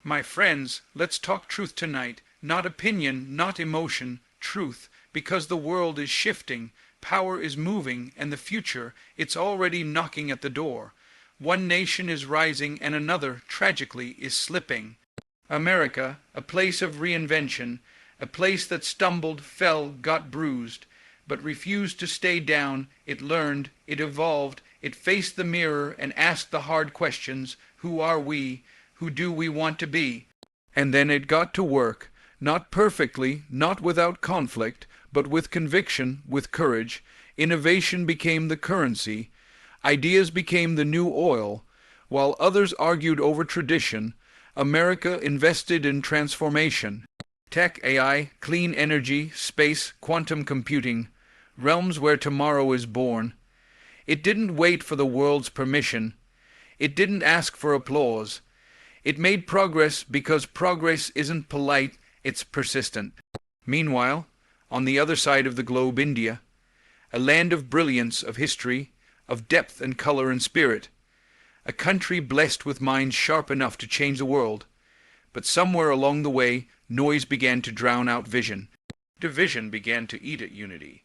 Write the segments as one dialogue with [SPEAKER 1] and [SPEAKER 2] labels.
[SPEAKER 1] My friends, let's talk truth tonight. Not opinion, not emotion, truth, because the world is shifting, power is moving, and the future, it's already knocking at the door. One nation is rising and another, tragically, is slipping. America, a place of reinvention, a place that stumbled, fell, got bruised, but refused to stay down. It learned, it evolved, it faced the mirror and asked the hard questions. Who are we? Who do we want to be? And then it got to work, not perfectly, not without conflict, but with conviction, with courage. Innovation became the currency. Ideas became the new oil. While others argued over tradition, America invested in transformation. Tech, AI, clean energy, space, quantum computing, realms where tomorrow is born. It didn't wait for the world's permission. It didn't ask for applause. It made progress because progress isn't polite, it's persistent. Meanwhile, on the other side of the globe, India, a land of brilliance, of history, of depth and color and spirit, a country blessed with minds sharp enough to change the world. But somewhere along the way, noise began to drown out vision. Division began to eat at unity.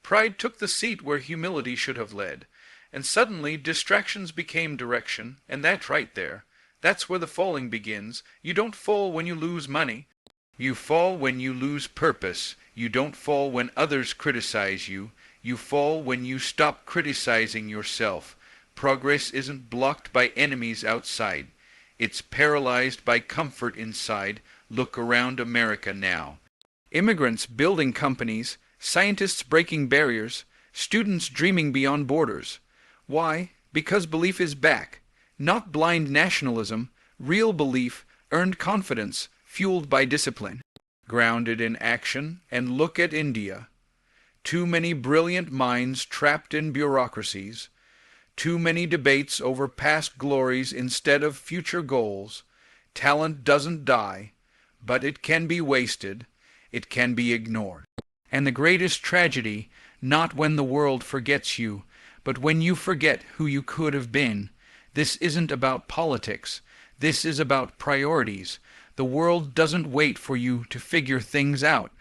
[SPEAKER 1] Pride took the seat where humility should have led. And suddenly distractions became direction, and that's right there. That's where the falling begins. You don't fall when you lose money. You fall when you lose purpose. You don't fall when others criticize you. You fall when you stop criticizing yourself. Progress isn't blocked by enemies outside. It's paralyzed by comfort inside. Look around America now. Immigrants building companies, scientists breaking barriers, students dreaming beyond borders. Why? Because belief is back. Not blind nationalism, real belief, earned confidence, fueled by discipline. Grounded in action, and look at India. Too many brilliant minds trapped in bureaucracies. Too many debates over past glories instead of future goals. Talent doesn't die, but it can be wasted. It can be ignored. And the greatest tragedy, not when the world forgets you, but when you forget who you could have been. This isn't about politics. This is about priorities. The world doesn't wait for you to figure things out.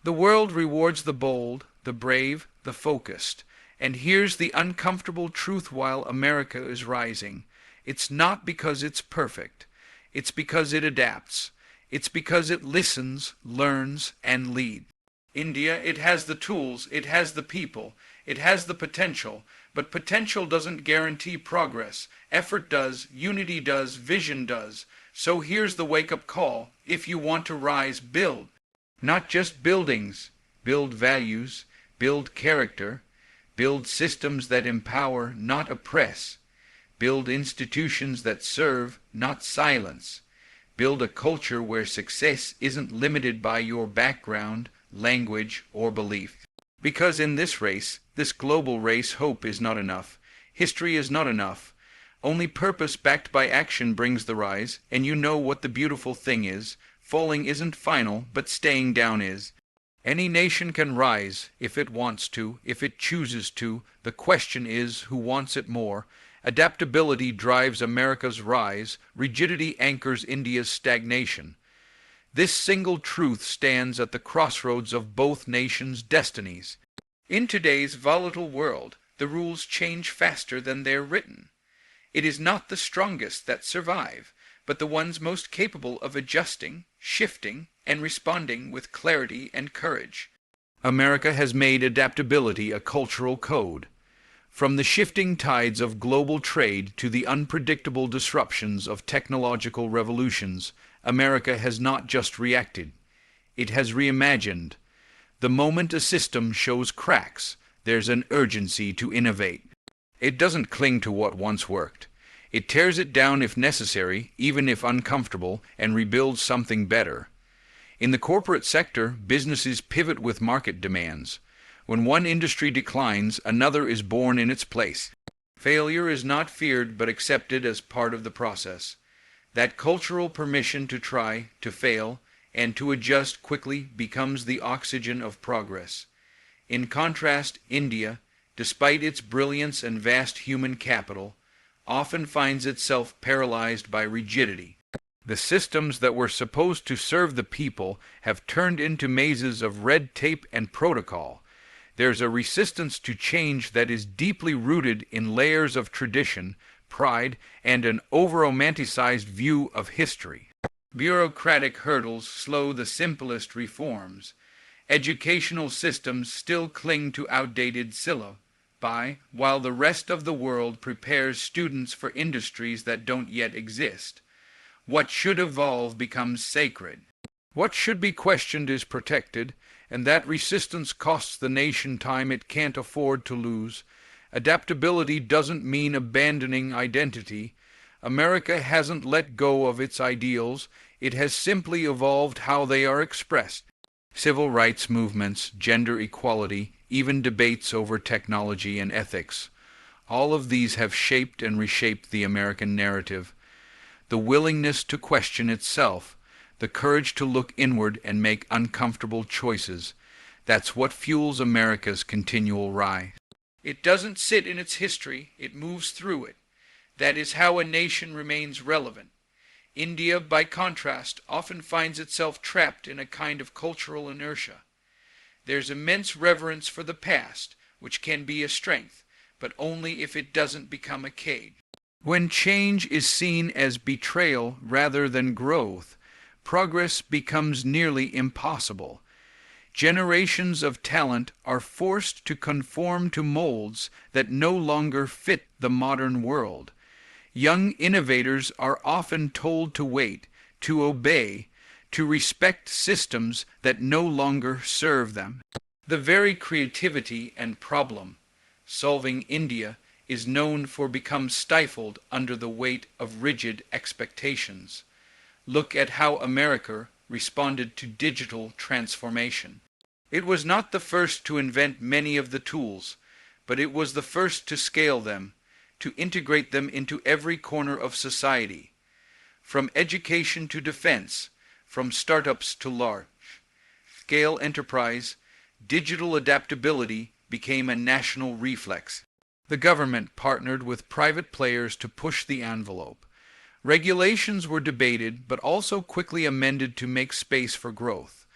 [SPEAKER 1] The world rewards the bold, the brave, the focused. And here's the uncomfortable truth while America is rising. It's not because it's perfect. It's because it adapts. It's because it listens, learns, and leads. India, it has the tools, it has the people, it has the potential, but potential doesn't guarantee progress. Effort does, unity does, vision does. So here's the wake-up call. If you want to rise, build. Not just buildings. Build values, build character, build systems that empower, not oppress. Build institutions that serve, not silence. Build a culture where success isn't limited by your background, language, or belief. Because in this race, this global race, hope is not enough. History is not enough. Only purpose backed by action brings the rise, and you know what the beautiful thing is. Falling isn't final, but staying down is. Any nation can rise, if it wants to, if it chooses to. The question is, who wants it more? Adaptability drives America's rise. Rigidity anchors India's stagnation. This single truth stands at the crossroads of both nations' destinies. In today's volatile world, the rules change faster than they're written. It is not the strongest that survive, but the ones most capable of adjusting, shifting, and responding with clarity and courage. America has made adaptability a cultural code. From the shifting tides of global trade to the unpredictable disruptions of technological revolutions, America has not just reacted. It has reimagined. The moment a system shows cracks, there's an urgency to innovate. It doesn't cling to what once worked. It tears it down if necessary, even if uncomfortable, and rebuilds something better. In the corporate sector, businesses pivot with market demands. When one industry declines, another is born in its place. Failure is not feared but accepted as part of the process. That cultural permission to try, to fail, and to adjust quickly becomes the oxygen of progress. In contrast, India, despite its brilliance and vast human capital, often finds itself paralyzed by rigidity. The systems that were supposed to serve the people have turned into mazes of red tape and protocol. There's a resistance to change that is deeply rooted in layers of tradition, pride, and an over-romanticized view of history. Bureaucratic hurdles slow the simplest reforms. Educational systems still cling to outdated syllabi, while the rest of the world prepares students for industries that don't yet exist. What should evolve becomes sacred. What should be questioned is protected, and that resistance costs the nation time it can't afford to lose. Adaptability doesn't mean abandoning identity. America hasn't let go of its ideals, it has simply evolved how they are expressed. Civil rights movements, gender equality, even debates over technology and ethics. All of these have shaped and reshaped the American narrative. The willingness to question itself, the courage to look inward and make uncomfortable choices, that's what fuels America's continual rise. It doesn't sit in its history, it moves through it. That is how a nation remains relevant. India, by contrast, often finds itself trapped in a kind of cultural inertia. There's immense reverence for the past, which can be a strength, but only if it doesn't become a cage. When change is seen as betrayal rather than growth, progress becomes nearly impossible. Generations of talent are forced to conform to molds that no longer fit the modern world. Young innovators are often told to wait, to obey, to respect systems that no longer serve them. The very creativity and problem-solving India is known for become stifled under the weight of rigid expectations. Look at how America responded to digital transformation. It was not the first to invent many of the tools, but it was the first to scale them, to integrate them into every corner of society. From education to defense, from startups to large-scale enterprise, digital adaptability became a national reflex. The government partnered with private players to push the envelope. Regulations were debated, but also quickly amended to make space for growth.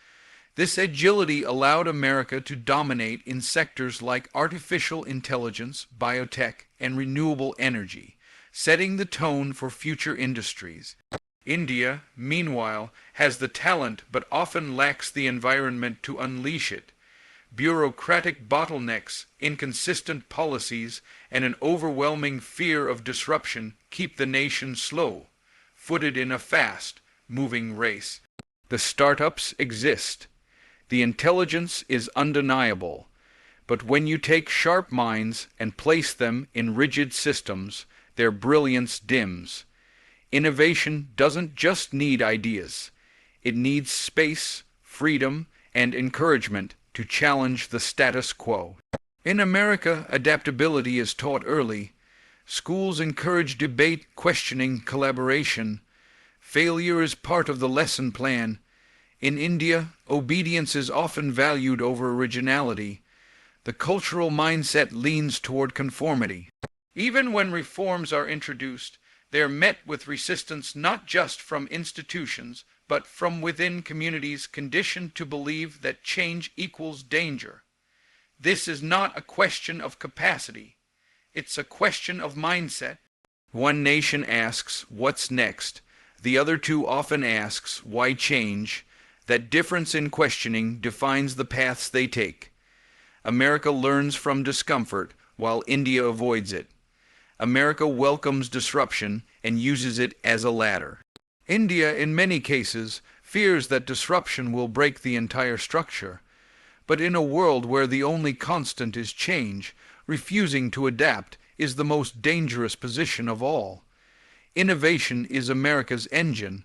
[SPEAKER 1] This agility allowed America to dominate in sectors like artificial intelligence, biotech, and renewable energy, setting the tone for future industries. India, meanwhile, has the talent but often lacks the environment to unleash it. Bureaucratic bottlenecks, inconsistent policies, and an overwhelming fear of disruption keep the nation slow-footed in a fast-moving race. The startups exist. The intelligence is undeniable. But when you take sharp minds and place them in rigid systems, their brilliance dims. Innovation doesn't just need ideas. It needs space, freedom, and encouragement to challenge the status quo. In America, adaptability is taught early. Schools encourage debate, questioning, collaboration. Failure is part of the lesson plan. In India, obedience is often valued over originality. The cultural mindset leans toward conformity. Even when reforms are introduced, they are met with resistance not just from institutions, but from within communities conditioned to believe that change equals danger. This is not a question of capacity. It's a question of mindset. One nation asks, "What's next?" The other two often asks, "Why change?" That difference in questioning defines the paths they take. America learns from discomfort, while India avoids it. America welcomes disruption and uses it as a ladder. India, in many cases, fears that disruption will break the entire structure. But in a world where the only constant is change, refusing to adapt is the most dangerous position of all. Innovation is America's engine.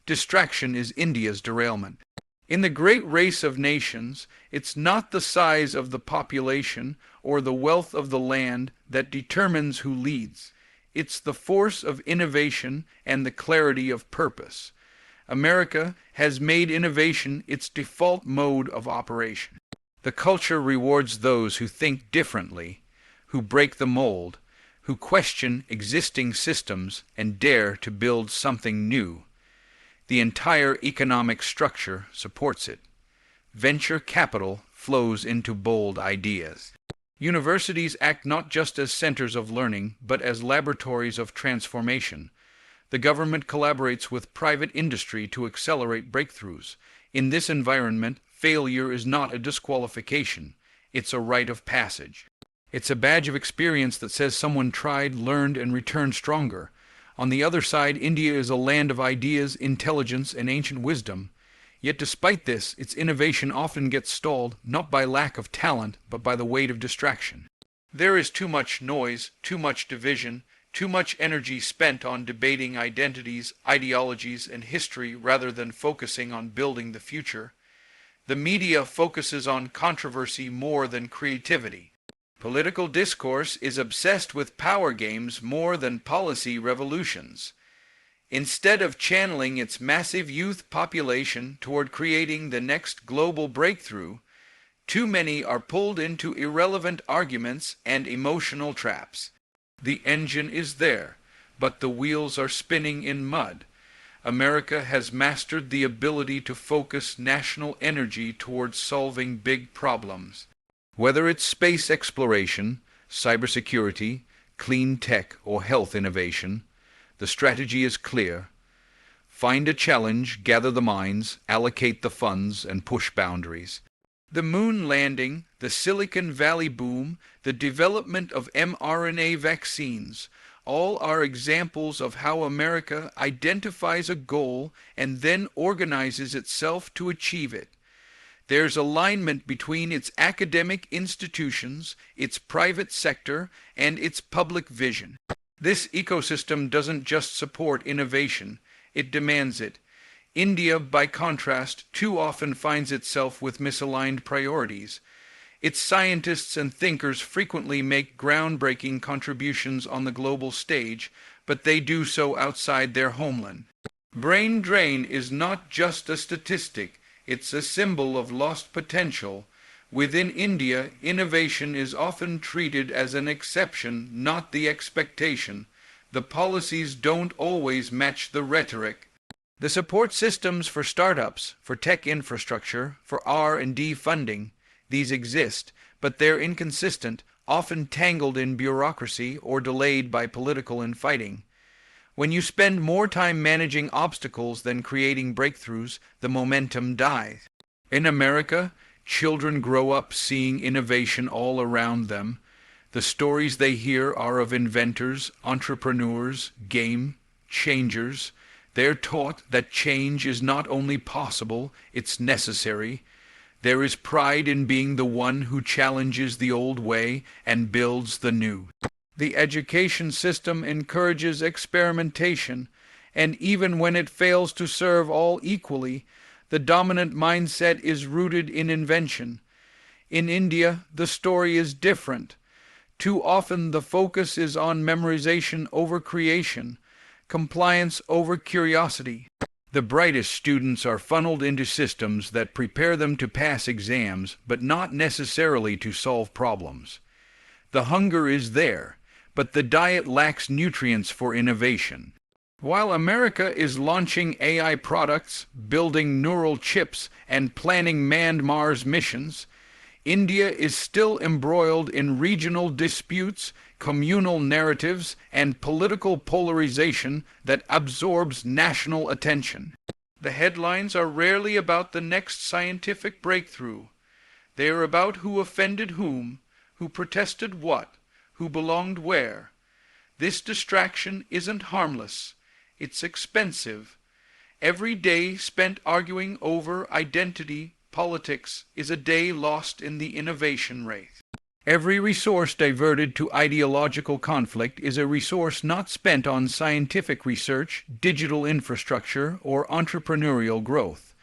[SPEAKER 1] Distraction is India's derailment. In the great race of nations, it's not the size of the population or the wealth of the land that determines who leads. It's the force of innovation and the clarity of purpose. America has made innovation its default mode of operation. The culture rewards those who think differently, who break the mold, who question existing systems and dare to build something new. The entire economic structure supports it. Venture capital flows into bold ideas. Universities act not just as centers of learning, but as laboratories of transformation. The government collaborates with private industry to accelerate breakthroughs. In this environment, failure is not a disqualification. It's a rite of passage. It's a badge of experience that says someone tried, learned, and returned stronger. On the other side, India is a land of ideas, intelligence, and ancient wisdom. Yet despite this, its innovation often gets stalled, not by lack of talent, but by the weight of distraction. There is too much noise, too much division, too much energy spent on debating identities, ideologies, and history rather than focusing on building the future. The media focuses on controversy more than creativity. Political discourse is obsessed with power games more than policy revolutions. Instead of channeling its massive youth population toward creating the next global breakthrough, too many are pulled into irrelevant arguments and emotional traps. The engine is there, but the wheels are spinning in mud. America has mastered the ability to focus national energy towards solving big problems. Whether it's space exploration, cybersecurity, clean tech, or health innovation, the strategy is clear. Find a challenge, gather the minds, allocate the funds, and push boundaries. The moon landing, the Silicon Valley boom, the development of mRNA vaccines, all are examples of how America identifies a goal and then organizes itself to achieve it. There's alignment between its academic institutions, its private sector, and its public vision. This ecosystem doesn't just support innovation, it demands it. India, by contrast, too often finds itself with misaligned priorities. Its scientists and thinkers frequently make groundbreaking contributions on the global stage, but they do so outside their homeland. Brain drain is not just a statistic, it's a symbol of lost potential. Within India, innovation is often treated as an exception, not the expectation. The policies don't always match the rhetoric. The support systems for startups, for tech infrastructure, for R&D funding, these exist, but they're inconsistent, often tangled in bureaucracy or delayed by political infighting. When you spend more time managing obstacles than creating breakthroughs, the momentum dies. In America, children grow up seeing innovation all around them. The stories they hear are of inventors, entrepreneurs, game changers. They're taught that change is not only possible, it's necessary. There is pride in being the one who challenges the old way and builds the new. The education system encourages experimentation, and even when it fails to serve all equally, the dominant mindset is rooted in invention. In India, the story is different. Too often the focus is on memorization over creation, compliance over curiosity. The brightest students are funneled into systems that prepare them to pass exams, but not necessarily to solve problems. The hunger is there, but the diet lacks nutrients for innovation. While America is launching AI products, building neural chips, and planning manned Mars missions, India is still embroiled in regional disputes, communal narratives, and political polarization that absorbs national attention. The headlines are rarely about the next scientific breakthrough. They are about who offended whom, who protested what, who belonged where. This distraction isn't harmless. It's expensive. Every day spent arguing over identity, politics, is a day lost in the innovation race. Every resource diverted to ideological conflict is a resource not spent on scientific research, digital infrastructure, or entrepreneurial growth.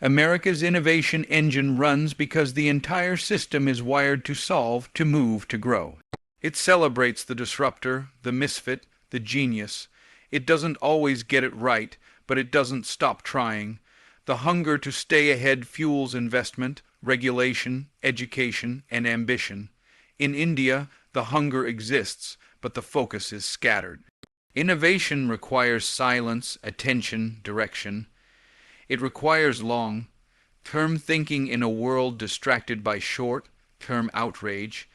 [SPEAKER 1] America's innovation engine runs because the entire system is wired to solve, to move, to grow. It celebrates the disruptor, the misfit, the genius. It doesn't always get it right, but it doesn't stop trying. The hunger to stay ahead fuels investment, regulation, education, and ambition. In India, the hunger exists, but the focus is scattered. Innovation requires silence, attention, direction. It requires long-term thinking in a world distracted by short-term outrage.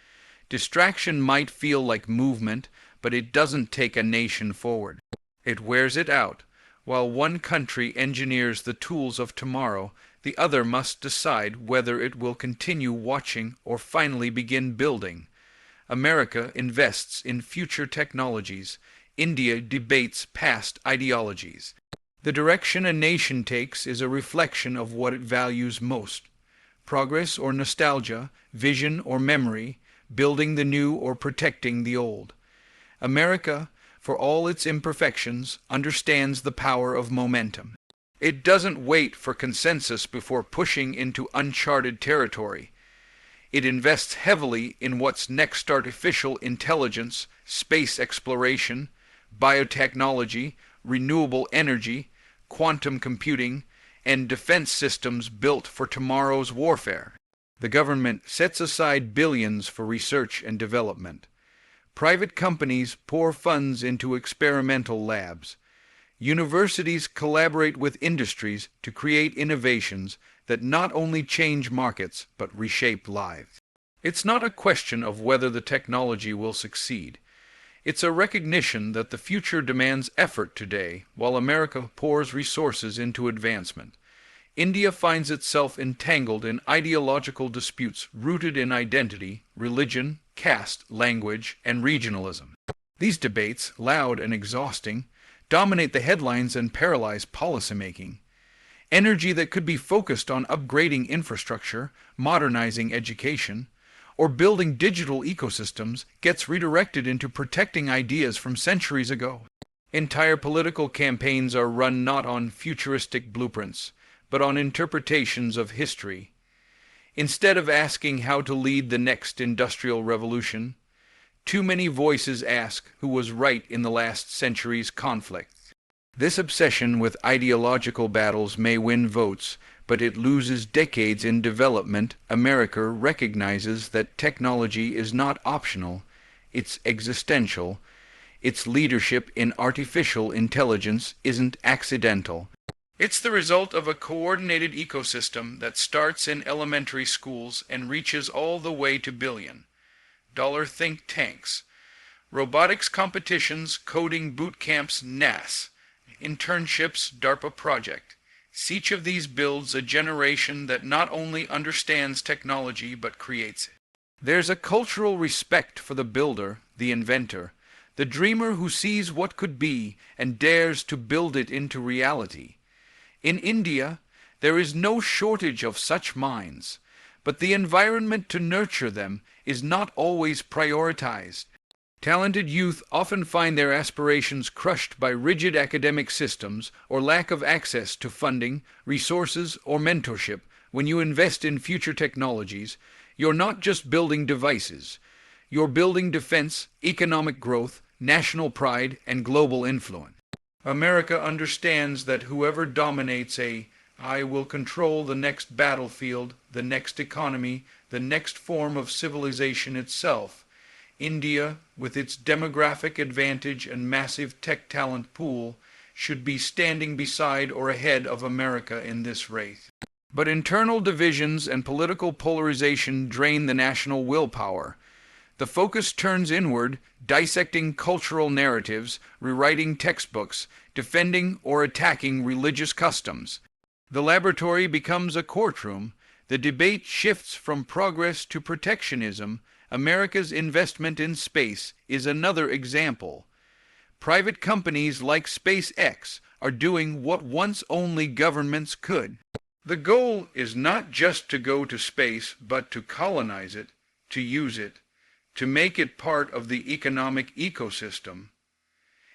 [SPEAKER 1] Distraction might feel like movement, but it doesn't take a nation forward. It wears it out. While one country engineers the tools of tomorrow, the other must decide whether it will continue watching or finally begin building. America invests in future technologies. India debates past ideologies. The direction a nation takes is a reflection of what it values most. Progress or nostalgia, vision or memory, building the new or protecting the old. America, for all its imperfections, understands the power of momentum. It doesn't wait for consensus before pushing into uncharted territory. It invests heavily in what's next: artificial intelligence, space exploration, biotechnology, renewable energy, quantum computing, and defense systems built for tomorrow's warfare. The government sets aside billions for research and development. Private companies pour funds into experimental labs. Universities collaborate with industries to create innovations that not only change markets but reshape lives. It's not a question of whether the technology will succeed. It's a recognition that the future demands effort today, while America pours resources into advancement. India finds itself entangled in ideological disputes rooted in identity, religion, caste, language, and regionalism. These debates, loud and exhausting, dominate the headlines and paralyze policymaking. Energy that could be focused on upgrading infrastructure, modernizing education, or building digital ecosystems gets redirected into protecting ideas from centuries ago. Entire political campaigns are run not on futuristic blueprints, but on interpretations of history. Instead of asking how to lead the next industrial revolution, too many voices ask who was right in the last century's conflict. This obsession with ideological battles may win votes, but it loses decades in development. America recognizes that technology is not optional, it's existential. Its leadership in artificial intelligence isn't accidental. It's the result of a coordinated ecosystem that starts in elementary schools and reaches all the way to billion-dollar think tanks, robotics competitions, coding boot camps, NASA, internships, DARPA project. Each of these builds a generation that not only understands technology but creates it. There's a cultural respect for the builder, the inventor, the dreamer who sees what could be and dares to build it into reality. In India, there is no shortage of such minds, but the environment to nurture them is not always prioritized. Talented youth often find their aspirations crushed by rigid academic systems or lack of access to funding, resources, or mentorship. When you invest in future technologies, you're not just building devices. You're building defense, economic growth, national pride, and global influence. America understands that whoever dominates I will control the next battlefield, the next economy, the next form of civilization itself. India, with its demographic advantage and massive tech talent pool, should be standing beside or ahead of America in this race. But internal divisions and political polarization drain the national willpower. The focus turns inward, dissecting cultural narratives, rewriting textbooks, defending or attacking religious customs. The laboratory becomes a courtroom. The debate shifts from progress to protectionism. America's investment in space is another example. Private companies like SpaceX are doing what once only governments could. The goal is not just to go to space, but to colonize it, to use it, to make it part of the economic ecosystem.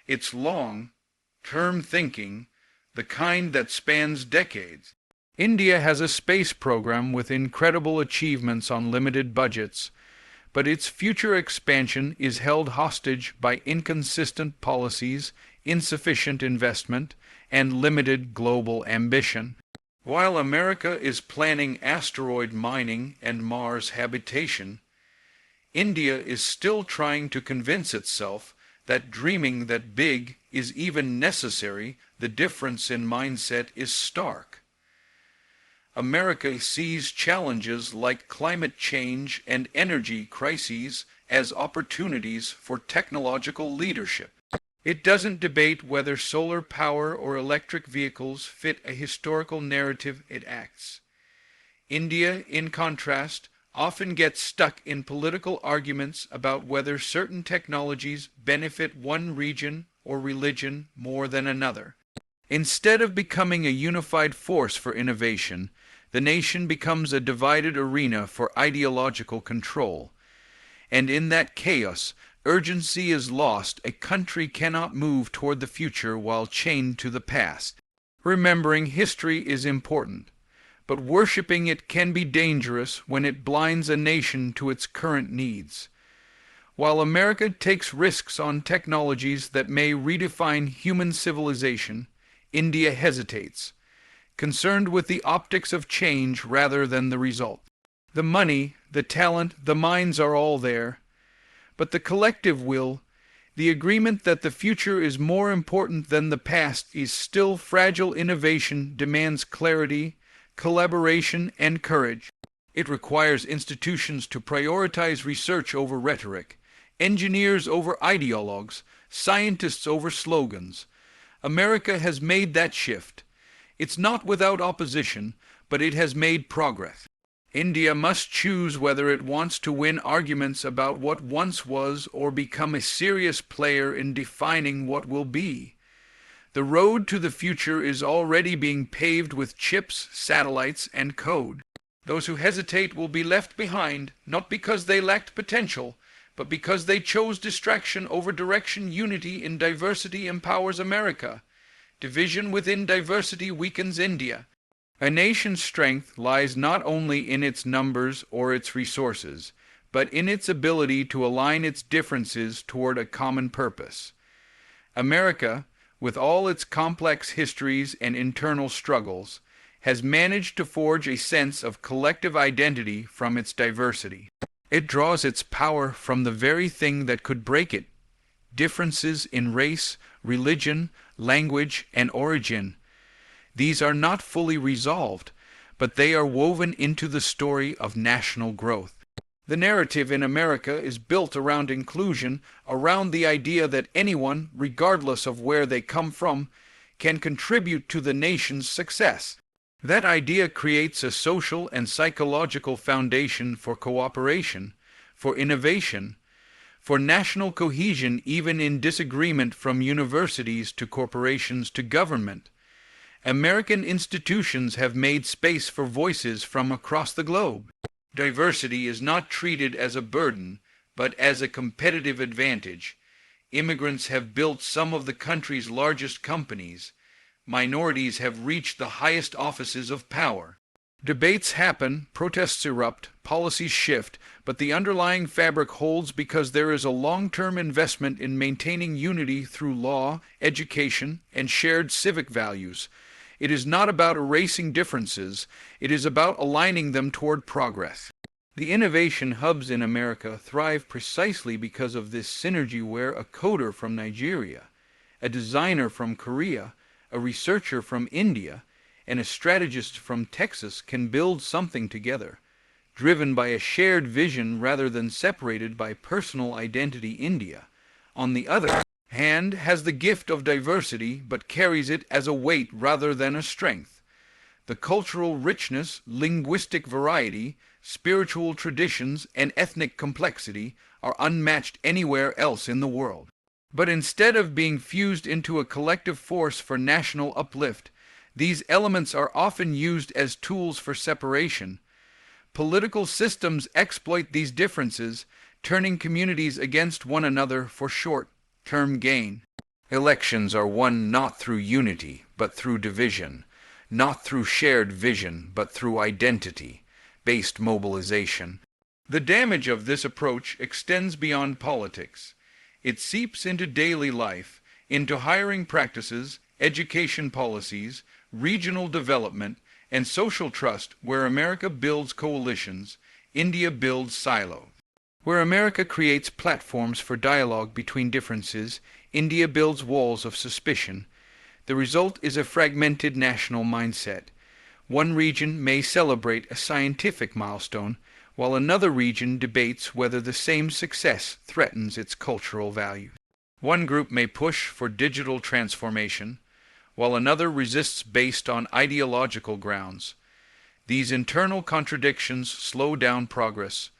[SPEAKER 1] It's long-term thinking, the kind that spans decades. India has a space program with incredible achievements on limited budgets, but its future expansion is held hostage by inconsistent policies, insufficient investment, and limited global ambition. While America is planning asteroid mining and Mars habitation, India is still trying to convince itself that dreaming that big is even necessary. The difference in mindset is stark. America sees challenges like climate change and energy crises as opportunities for technological leadership. It doesn't debate whether solar power or electric vehicles fit a historical narrative it acts. India, in contrast, often gets stuck in political arguments about whether certain technologies benefit one region or religion more than another. Instead of becoming a unified force for innovation, the nation becomes a divided arena for ideological control. And in that chaos, urgency is lost. A country cannot move toward the future while chained to the past. Remembering history is important, but worshiping it can be dangerous when it blinds a nation to its current needs. While America takes risks on technologies that may redefine human civilization, India hesitates, concerned with the optics of change rather than the result. The money, the talent, the minds are all there, but the collective will, the agreement that the future is more important than the past, is still fragile. Innovation demands clarity, collaboration, and courage. It requires institutions to prioritize research over rhetoric, engineers over ideologues, scientists over slogans. America has made that shift. It's not without opposition, but it has made progress. India must choose whether it wants to win arguments about what once was or become a serious player in defining what will be. The road to the future is already being paved with chips, satellites, and code. Those who hesitate will be left behind, not because they lacked potential, but because they chose distraction over direction. Unity in diversity empowers America. Division within diversity weakens India. A nation's strength lies not only in its numbers or its resources, but in its ability to align its differences toward a common purpose. America, with all its complex histories and internal struggles, has managed to forge a sense of collective identity from its diversity. It draws its power from the very thing that could break it: differences in race, religion, language, and origin. These are not fully resolved, but they are woven into the story of national growth. The narrative in America is built around inclusion, around the idea that anyone, regardless of where they come from, can contribute to the nation's success. That idea creates a social and psychological foundation for cooperation, for innovation, for national cohesion, even in disagreement from universities to corporations to government. American institutions have made space for voices from across the globe. Diversity is not treated as a burden, but as a competitive advantage. Immigrants have built some of the country's largest companies. Minorities have reached the highest offices of power. Debates happen, protests erupt, policies shift, but the underlying fabric holds because there is a long-term investment in maintaining unity through law, education, and shared civic values. It is not about erasing differences, it is about aligning them toward progress. The innovation hubs in America thrive precisely because of this synergy, where a coder from Nigeria, a designer from Korea, a researcher from India, and a strategist from Texas can build something together, driven by a shared vision rather than separated by personal identity. India, on the other hand, has the gift of diversity, but carries it as a weight rather than a strength. The cultural richness, linguistic variety, spiritual traditions, and ethnic complexity are unmatched anywhere else in the world. But instead of being fused into a collective force for national uplift, these elements are often used as tools for separation. Political systems exploit these differences, turning communities against one another for short-term gain. Elections are won not through unity, but through division, not through shared vision, but through identity-based mobilization. The damage of this approach extends beyond politics. It seeps into daily life, into hiring practices, education policies, regional development, and social trust. Where America builds coalitions, India builds silos. Where America creates platforms for dialogue between differences, India builds walls of suspicion. The result is a fragmented national mindset, One region may celebrate a scientific milestone, while another region debates whether the same success threatens its cultural values. One group may push for digital transformation, while another resists based on ideological grounds. These internal contradictions slow down progress,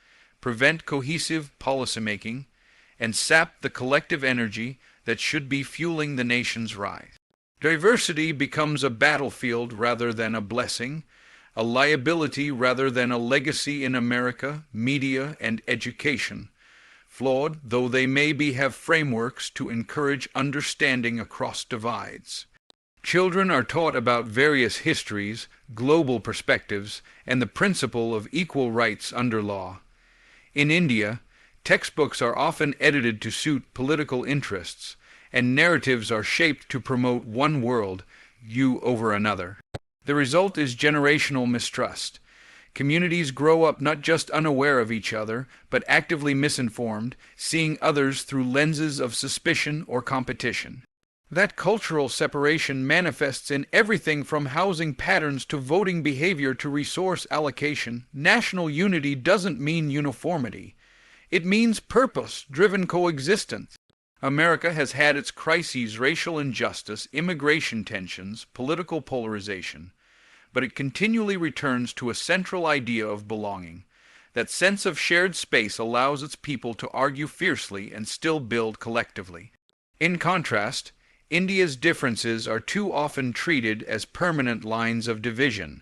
[SPEAKER 1] prevent cohesive policymaking, and sap the collective energy that should be fueling the nation's rise. Diversity becomes a battlefield rather than a blessing, a liability rather than a legacy in America, media, and education, flawed though they have frameworks to encourage understanding across divides. Children are taught about various histories, global perspectives, and the principle of equal rights under law. In India, textbooks are often edited to suit political interests, and narratives are shaped to promote one world, you over another. The result is generational mistrust. Communities grow up not just unaware of each other, but actively misinformed, seeing others through lenses of suspicion or competition. That cultural separation manifests in everything from housing patterns to voting behavior to resource allocation. National unity doesn't mean uniformity. It means purpose-driven coexistence. America has had its crises: racial injustice, immigration tensions, political polarization, but it continually returns to a central idea of belonging. That sense of shared space allows its people to argue fiercely and still build collectively. In contrast, India's differences are too often treated as permanent lines of division.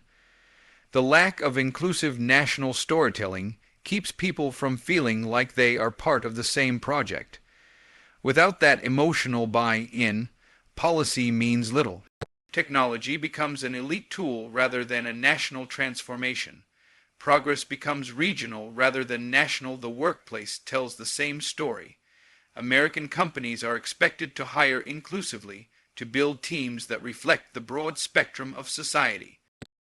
[SPEAKER 1] The lack of inclusive national storytelling keeps people from feeling like they are part of the same project. Without that emotional buy-in, policy means little. Technology becomes an elite tool rather than a national transformation. Progress becomes regional rather than national. The workplace tells the same story. American companies are expected to hire inclusively, to build teams that reflect the broad spectrum of society.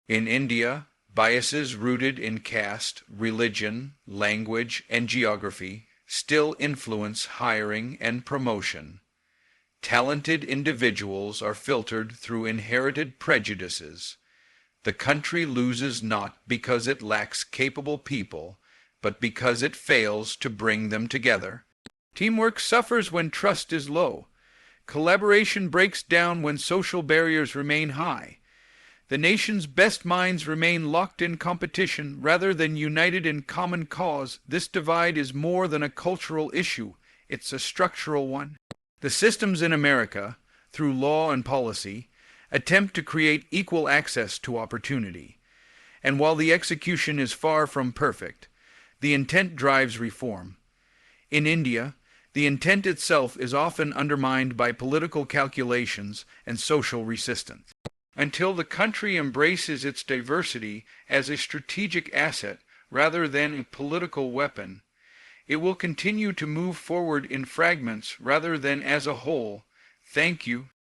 [SPEAKER 1] In India, biases rooted in caste, religion, language, and geography still influence hiring and promotion. Talented individuals are filtered through inherited prejudices. The country loses not because it lacks capable people, but because it fails to bring them together. Teamwork suffers when trust is low. Collaboration breaks down when social barriers remain high. The nation's best minds remain locked in competition rather than united in common cause. This divide is more than a cultural issue. It's a structural one. The systems in America, through law and policy, attempt to create equal access to opportunity. And while the execution is far from perfect, the intent drives reform. In India, the intent itself is often undermined by political calculations and social resistance. Until the country embraces its diversity as a strategic asset rather than a political weapon, it will continue to move forward in fragments rather than as a whole. Thank you.